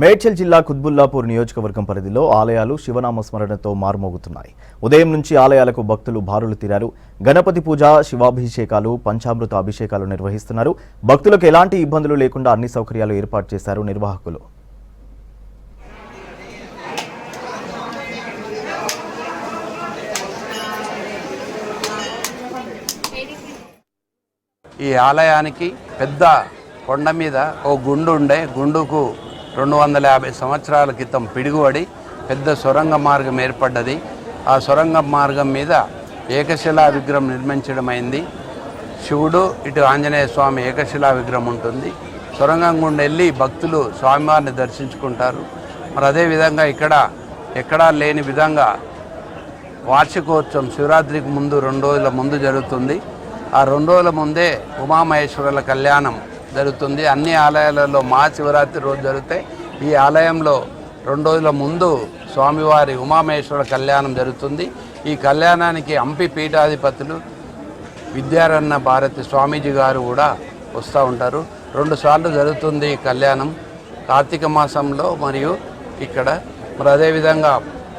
మేడ్చల్ జిల్లా కుత్బుల్లాపూర్ నియోజకవర్గం పరిధిలో ఆలయాలు శివనామ స్మరణతో మారుమోగుతున్నాయి. ఉదయం నుంచి ఆలయాలకు భక్తులు బారులు తీరారు. గణపతి పూజ, శివాభిషేకాలు, పంచామృత అభిషేకాలు నిర్వహిస్తున్నారు. భక్తులకు ఎలాంటి ఇబ్బందులు లేకుండా అన్ని సౌకర్యాలు ఏర్పాటు చేశారు నిర్వాహకులు. ఈ ఆలయానికి పెద్ద కొండ మీద ఓ గుండు ఉండే, గుండుకు 250 సంవత్సరాల క్రితం పిడుగుపడి పెద్ద సొరంగ మార్గం ఏర్పడ్డది. ఆ సొరంగ మార్గం మీద ఏకశిలా విగ్రహం నిర్మించడం అయింది. శివుడు, ఇటు ఆంజనేయ స్వామి ఏకశిలా విగ్రహం ఉంటుంది. సొరంగం గుండా వెళ్ళి భక్తులు స్వామివారిని దర్శించుకుంటారు. మరి అదేవిధంగా ఇక్కడ ఎక్కడా లేని విధంగా వార్షికోత్సవం శివరాత్రికి ముందు 2 రోజుల ముందు జరుగుతుంది. ఆ 2 రోజుల ముందే ఉమామహేశ్వరుల కళ్యాణం జరుగుతుంది. అన్ని ఆలయాలలో మహాశివరాత్రి రోజు జరిగితే ఈ ఆలయంలో 2 రోజుల ముందు స్వామివారి ఉమామహేశ్వర కళ్యాణం జరుగుతుంది. ఈ కళ్యాణానికి హంపి పీఠాధిపతులు విద్యారణ్య భారతి స్వామీజీ గారు కూడా వస్తూ ఉంటారు. 2 సార్లు జరుగుతుంది ఈ కళ్యాణం కార్తీక మాసంలో మరియు ఇక్కడ. మరి అదేవిధంగా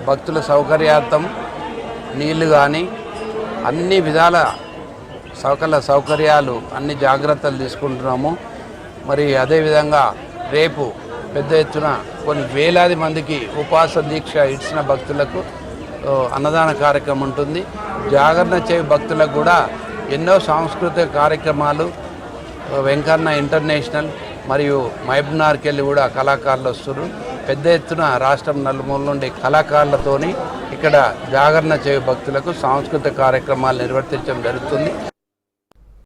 భక్తుల సౌకర్యార్థం నీళ్లు కానీ అన్ని విధాల సౌకర్యాలు అన్ని జాగ్రత్తలు తీసుకుంటున్నాము. మరి అదేవిధంగా రేపు పెద్ద ఎత్తున కొన్ని వేలాది మందికి ఉపవాస దీక్ష ఇచ్చిన భక్తులకు అన్నదాన కార్యక్రమం ఉంటుంది. జాగరణ చేయ భక్తులకు కూడా ఎన్నో సాంస్కృతిక కార్యక్రమాలు వెంకన్న ఇంటర్నేషనల్ మరియు మహబూబ్నగర్కి వెళ్ళి కూడా కళాకారులు వస్తున్నారు. పెద్ద ఎత్తున రాష్ట్రం నలుమూల నుండి కళాకారులతోని ఇక్కడ జాగరణ చేయ భక్తులకు సాంస్కృతిక కార్యక్రమాలు నిర్వర్తించడం జరుగుతుంది.